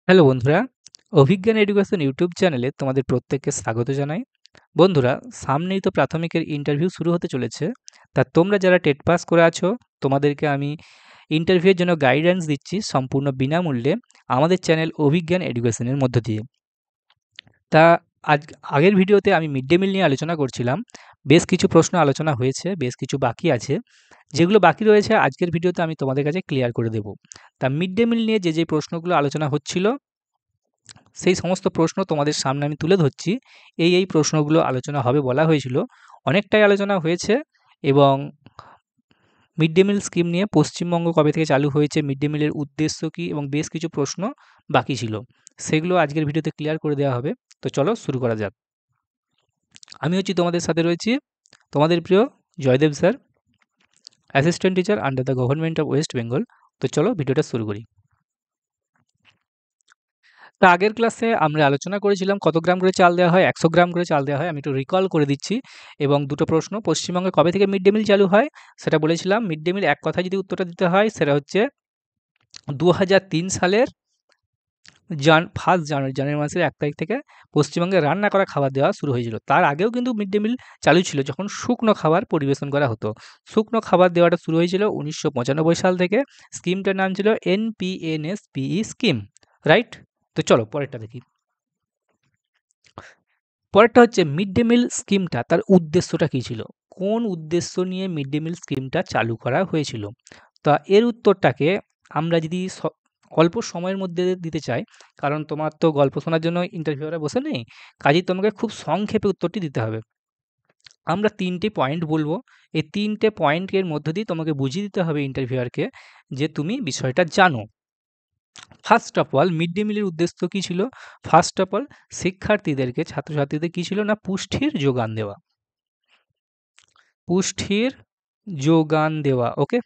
Hello বন্ধুরা, অভিজ্ঞান education YouTube চ্যানেলে তোমাদের প্রত্যেককে স্বাগত জানাই। বন্ধুরা, সামনেই তো প্রাথমিকের ইন্টারভিউ শুরু হতে চলেছে। তা তোমরা যারা টেট পাস করে আছো, তোমাদেরকে আমি ইন্টারভিউয়ের জন্য গাইডেন্স দিচ্ছি সম্পূর্ণ বিনামূল্যে আমাদের চ্যানেল অভিজ্ঞান এডুকেশনের মধ্য দিয়ে। তা আজ আগের ভিডিওতে আমি মিড ডে মিল নিয়ে আলোচনা করছিলাম। বেশ কিছু প্রশ্ন আলোচনা হয়েছে, বেশ কিছু বাকি আছে। যেগুলো বাকি রয়েছে আজকের ভিডিওতে আমি তোমাদের কাছে ক্লিয়ার করে দেব। তা মিড ডে মিল নিয়ে যে প্রশ্নগুলো আলোচনা হচ্ছিল সেই সমস্ত প্রশ্ন তোমাদের সামনে আমি তুলে ধরছি। এই প্রশ্নগুলো আলোচনা হবে বলা হয়েছিল। অনেকটাই আলোচনা হয়েছে এবং মিড ডে মিল স্কিম নিয়ে পশ্চিমবঙ্গ কবে থেকে চালু হয়েছে, মিড ডে মিলের উদ্দেশ্য কী এবং বেশ কিছু প্রশ্ন বাকি ছিল। সেগুলো আজকের ভিডিওতে ক্লিয়ার করে দেওয়া হবে। তো চলো শুরু করা যাক। আমি তোমাদের সাথে রয়েছি তোমাদের প্রিয় Joydeb sir, assistant teacher under the government of West Bengal. তো চলো ভিডিওটা শুরু করি। তা আগের ক্লাসে আমরা আলোচনা করেছিলাম কত গ্রাম করে চাল দেওয়া হয়, 100 গ্রাম করে চাল দেওয়া হয়। আমি একটু রিকল করে দিচ্ছি এবং দুটো প্রশ্ন, পশ্চিমবঙ্গে কবে থেকে মিড ডে মিল চালু হয় সেটা বলেছিলাম। মিড ডে মিল এক কথায় যদি উত্তরটা দিতে হয় সেটা হচ্ছে 2003 সালের 1 জানুয়ারি, জানুয়ারি মাসের 1 তারিখ থেকে পশ্চিমবঙ্গে রান্না করা খাবার দেওয়া শুরু হয়েছিল। তার আগেও কিন্তু মিড ডে মিল চালু ছিল, যখন শুকনো খাবার পরিবেশন করা হতো। শুকনো খাবার দেওয়াটা শুরু হয়েছিল 1995 সাল থেকে। স্কিমটার নাম ছিল NPNSPE স্কিম, রাইট? তো চলো পরেরটা দেখি। পরেরটা হচ্ছে মিড ডে মিল স্কিমটা, তার উদ্দেশ্যটা কী ছিল? কোন উদ্দেশ্য নিয়ে মিড ডে মিল স্কিমটা চালু করা হয়েছিল? তা এর উত্তরটাকে আমরা যদি অল্প সময়ের মধ্যে দিতে চাই, কারণ তোমার তো গল্প শোনার জন্য ইন্টারভিউয়াররা বসে নেই, কাজেই তোমাকে খুব সংক্ষেপে উত্তরটি দিতে হবে। আমরা 3টে পয়েন্ট বলবো। এই 3টে পয়েন্টের মধ্য দিয়ে তোমাকে বুঝিয়ে দিতে হবে ইন্টারভিউয়ারকে যে তুমি বিষয়টা জানো। First of all mid day মিলের উদ্দেশ্য কী ছিল? ফার্স্ট অফ অল শিক্ষার্থীদেরকে, ছাত্রছাত্রীদের কী ছিল না, পুষ্টির যোগান দেওয়া। পুষ্টির যোগান দেওয়া, ওকে?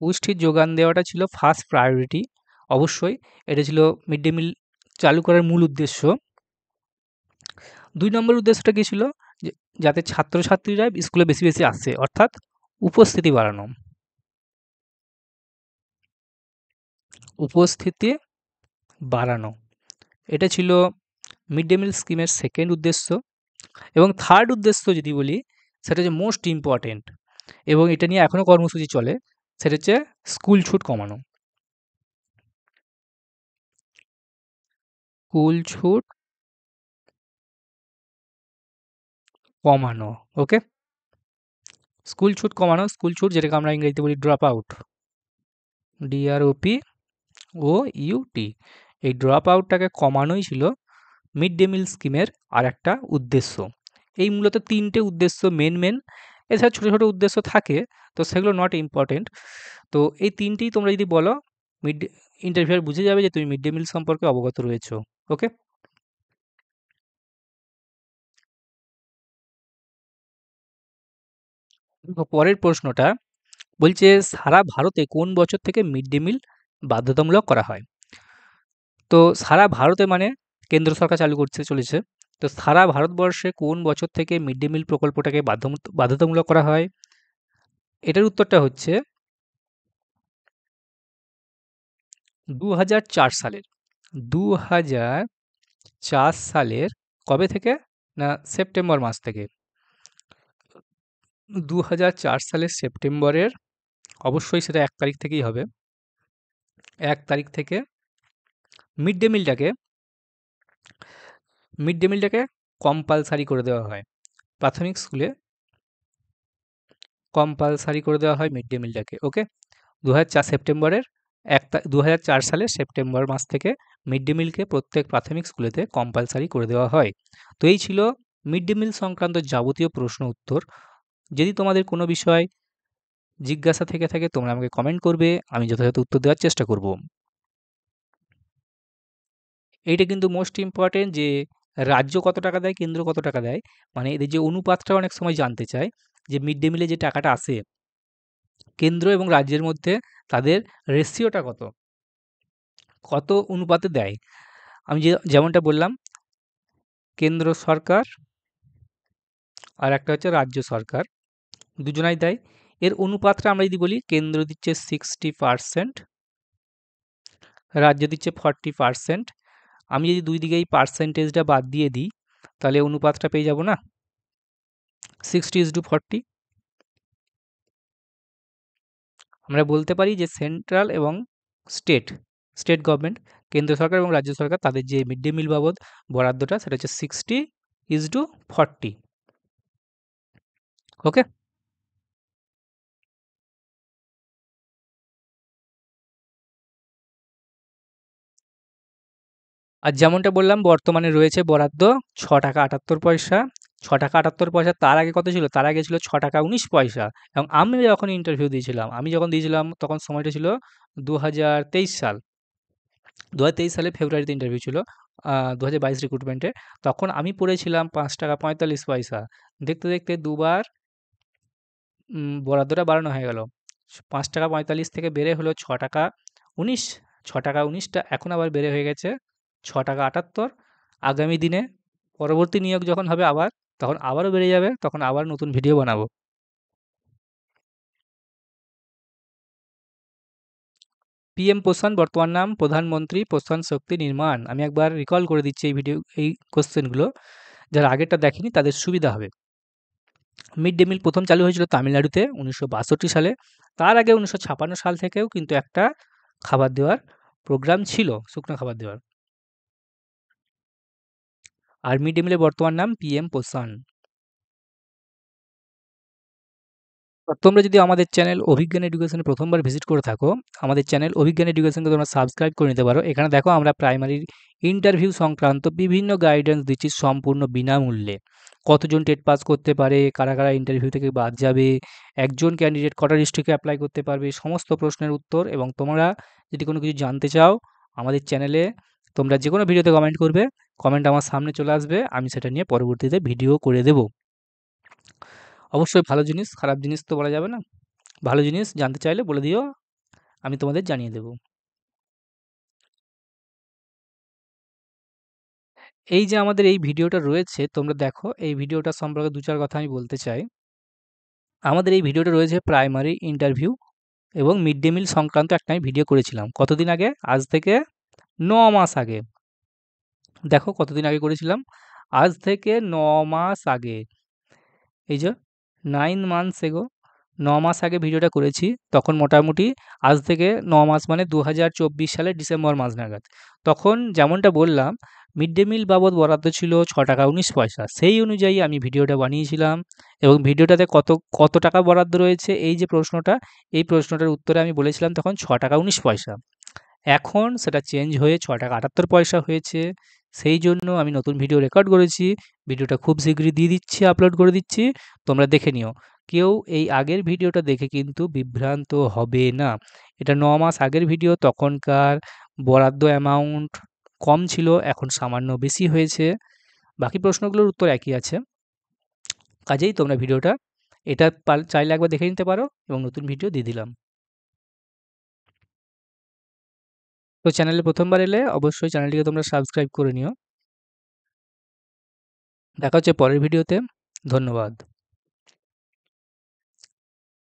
পুষ্টির যোগান দেওয়াটা ছিল ফার্স্ট প্রায়োরিটি। অবশ্যই এটা ছিল মিড ডে মিল চালু করার মূল উদ্দেশ্য। 2 নম্বর উদ্দেশ্যটা কী ছিল? যে যাতে ছাত্রছাত্রীরা স্কুলে বেশি বেশি আসে, অর্থাৎ উপস্থিতি বাড়ানো। উপস্থিতি বাড়ানো, এটা ছিল মিড ডে মিল স্কিমের সেকেন্ড উদ্দেশ্য। এবং থার্ড উদ্দেশ্য যদি বলি, সেটা হচ্ছে মোস্ট ইম্পর্টেন্ট এবং এটা নিয়ে এখনও কর্মসূচি চলে, সেটা হচ্ছে স্কুল ছুট কমানো। স্কুল ছুট কমানো, ওকে? স্কুল ছুট কমানো, স্কুল ছুট যেটাকে আমরা ইংরেজিতে বলি ড্রপ আউট, DROPOUT। এই ড্রপ আউটটাকে কমানোই ছিল মিড ডে মিল স্কিমের আরেকটা উদ্দেশ্য। এই মূলত 3টে উদ্দেশ্য মেন। এছাড়া ছোটো ছোটো উদ্দেশ্য থাকে, তো সেগুলো নট ইম্পর্টেন্ট। তো এই 3টেই তোমরা যদি বলো, মিড ইন্টারভিউয়ার বুঝে যাবে যে তুমি মিড ডে মিল সম্পর্কে অবগত রয়েছো, ওকে? পরের প্রশ্নটা বলছে, সারা ভারতে কোন বছর থেকে মিড ডে মিল বাধ্যতামূলক করা হয়? তো সারা ভারতে মানে কেন্দ্র সরকার চালু করতে চলেছে। তো সারা ভারতবর্ষে কোন বছর থেকে মিড ডে মিল প্রকল্পটাকে বাধ্যতামূলক করা হয়? এটার উত্তরটা হচ্ছে 2004 সালের। 2004 সালের কবে থেকে? না, সেপ্টেম্বর মাস থেকে। 2004 সালের সেপ্টেম্বরের, অবশ্যই সেটা 1 তারিখ থেকেই হবে। 1 তারিখ থেকে মিড ডে মিলটাকে কম্পালসারি করে দেওয়া হয়। প্রাথমিক স্কুলে কম্পালসারি করে দেওয়া হয় মিড ডে মিলটাকে, ওকে? 2004 সেপ্টেম্বরের 2004 সালের সেপ্টেম্বর মাস থেকে মিড ডে মিলকে প্রত্যেক প্রাথমিক স্কুলেতে কম্পালসারি করে দেওয়া হয়। তো এই ছিল মিড ডে মিল সংক্রান্ত যাবতীয় প্রশ্ন উত্তর। যদি তোমাদের কোনো বিষয় জিজ্ঞাসা থেকে থাকে তোমরা আমাকে কমেন্ট করবে, আমি যথাযথ উত্তর দেওয়ার চেষ্টা করব। এইটা কিন্তু মোস্ট ইম্পর্টেন্ট যে রাজ্য কত টাকা দেয়, কেন্দ্র কত টাকা দেয়, মানে এদের যে অনুপাতটা অনেক সময় জানতে চায়, যে মিড ডে মিলে যে টাকাটা আসে কেন্দ্র এবং রাজ্যের মধ্যে তাদের রেশিওটা কত, কত অনুপাতে দেয়। আমি যেমনটা বললাম, কেন্দ্র সরকার আর একটা হচ্ছে রাজ্য সরকার, দুজনাই দেয়। এর অনুপাতটা আমরা যদি বলি, কেন্দ্র দিচ্ছে 60%, রাজ্য দিচ্ছে 40%। আমি যদি দুই দিকে এই পার্সেন্টেজটা বাদ দিয়ে দিই, তাহলে অনুপাতটা পেয়ে যাব না, 60:40। আমরা বলতে পারি যে সেন্ট্রাল এবং স্টেট, স্টেট গভর্নমেন্ট, কেন্দ্র সরকার এবং রাজ্য সরকার, তাদের যে মিড ডে মিল বাবদ বরাদ্দটা সেটা হচ্ছে 60:40। ওকে। আর যেমনটা বললাম, বর্তমানে রয়েছে বরাদ্দ ৳৬.৭৮। ৳৬.৭৮, তার আগে কত ছিল? তার আগে ছিল ৳৬.১৯। এবং আমি যখন ইন্টারভিউ দিয়েছিলাম, তখন সময়টা ছিল ২০২৩ সাল। ২০২৩ সালে ফেব্রুয়ারিতে ইন্টারভিউ ছিল। ২০২২ রিক্রুটমেন্টে। তখন আমি পড়েছিলাম ৳৫.৪৫। দেখতে, দেখতে দুবার বরাদ্দটা বাড়ানো হয়ে গেল। ৳৫.৪৫ থেকে বেড়ে হলো ৳৬.১৯। ৳৬.১৯টা এখন আবার বেড়ে হয়ে গেছে ৳৬.৭৮। আগামী দিনে পরবর্তী নিয়োগ যখন হবে আবার, তখন আবারও বেড়ে যাবে। তখন আবার নতুন ভিডিও বানাবো। পিএম পোষণ বর্তমান নাম প্রধানমন্ত্রী পোষণ শক্তি নির্মাণ। আমি একবার রিকল করে দিচ্ছি এই কোয়েশ্চেনগুলো। যারা আগেরটা দেখেনি তাদের সুবিধা হবে। মিড ডে মিল প্রথম চালু হয়েছিল তামিলনাড়ুতে ১৯৬২ সালে। তার আগে ১৯৫৬ সাল থেকেও কিন্তু একটা খাবার দেওয়ার প্রোগ্রাম ছিল, শুকনো খাবার দেওয়ার। আর মিড ডে মিলের বর্তমান নাম পিএম পোষণ। তোমরা যদি আমাদের চ্যানেল অভিজ্ঞান এডুকেশনে প্রথমবার ভিজিট করে থাকো, আমাদের চ্যানেল অভিজ্ঞান এডুকেশনকে তোমরা সাবস্ক্রাইব করে নিতে পারো। এখানে দেখো আমরা প্রাইমারির ইন্টারভিউ সংক্রান্ত বিভিন্ন গাইডেন্স দিচ্ছি সম্পূর্ণ বিনামূল্যে। কতজন টেট পাস করতে পারে, কারা, কারা ইন্টারভিউ থেকে বাদ যাবে, একজন ক্যান্ডিডেট কটা ডিস্ট্রিক্টে অ্যাপ্লাই করতে পারবে, সমস্ত প্রশ্নের উত্তর। এবং তোমরা যদি কোনো কিছু জানতে চাও, আমাদের চ্যানেলে তোমরা যেকোনো ভিডিওতে কমেন্ট করবে। কমেন্ট আমার সামনে চলে আসবে। আমি সেটা নিয়ে পরবর্তীতে ভিডিও করে দেব। অবশ্যই ভালো জিনিস, খারাপ জিনিস তো বলা যাবে না। ভালো জিনিস জানতে চাইলে বলে দিও, আমি তোমাদের জানিয়ে দেব। এই যে আমাদের এই ভিডিওটা রয়েছে, তোমরা দেখো এই ভিডিওটা সম্পর্কে ২-৪ কথা আমি বলতে চাই। আমাদের এই ভিডিওটা রয়েছে প্রাইমারি ইন্টারভিউ এবং মিড ডে মিল সংক্রান্ত একটা আমি ভিডিও করেছিলাম। কতদিন আগে? আজ থেকে ৯ মাস আগে। দেখো কতদিন আগে করেছিলাম? আজ থেকে ৯ মাস আগে। এই যে 9 মান্থস এগো, ৯ মাস আগে ভিডিওটা করেছি। তখন মোটামুটি আজ থেকে ৯ মাস মানে ২০২৪ সালের ডিসেম্বর মাস নাগাদ। তখন যেমনটা বললাম, মিড ডে মিল বাবদ বরাদ্দ ছিল ৳৬.১৯। সেই অনুযায়ী আমি ভিডিওটা বানিয়েছিলাম এবং ভিডিওটাতে কত টাকা বরাদ্দ রয়েছে, এই যে প্রশ্নটা, এই প্রশ্নটার উত্তরে আমি বলেছিলাম তখন ৳৬.১৯। এখন সেটা চেঞ্জ হয়ে ৳৬.৭৮ হয়েছে। সেই জন্য আমি নতুন ভিডিও রেকর্ড করেছি। ভিডিওটা খুব শীঘ্রই দিয়ে দিচ্ছি, আপলোড করে দিচ্ছি। তোমরা দেখে নিও। কেউ এই আগের ভিডিওটা দেখে কিন্তু বিভ্রান্ত হবে না। এটা ৯ মাস আগের ভিডিও, তখনকার বরাদ্দ অ্যামাউন্ট কম ছিল, এখন সামান্য বেশি হয়েছে। বাকি প্রশ্নগুলোর উত্তর একই আছে। কাজেই তোমরা ভিডিওটা এটা চাইলে একবার দেখে নিতে পারো এবং নতুন ভিডিও দিয়ে দিলাম। তো চ্যানেলে প্রথমবার এলে অবশ্যই চ্যানেলটিকে তোমরা সাবস্ক্রাইব করে নিও। দেখা হচ্ছে পরের ভিডিওতে। ধন্যবাদ।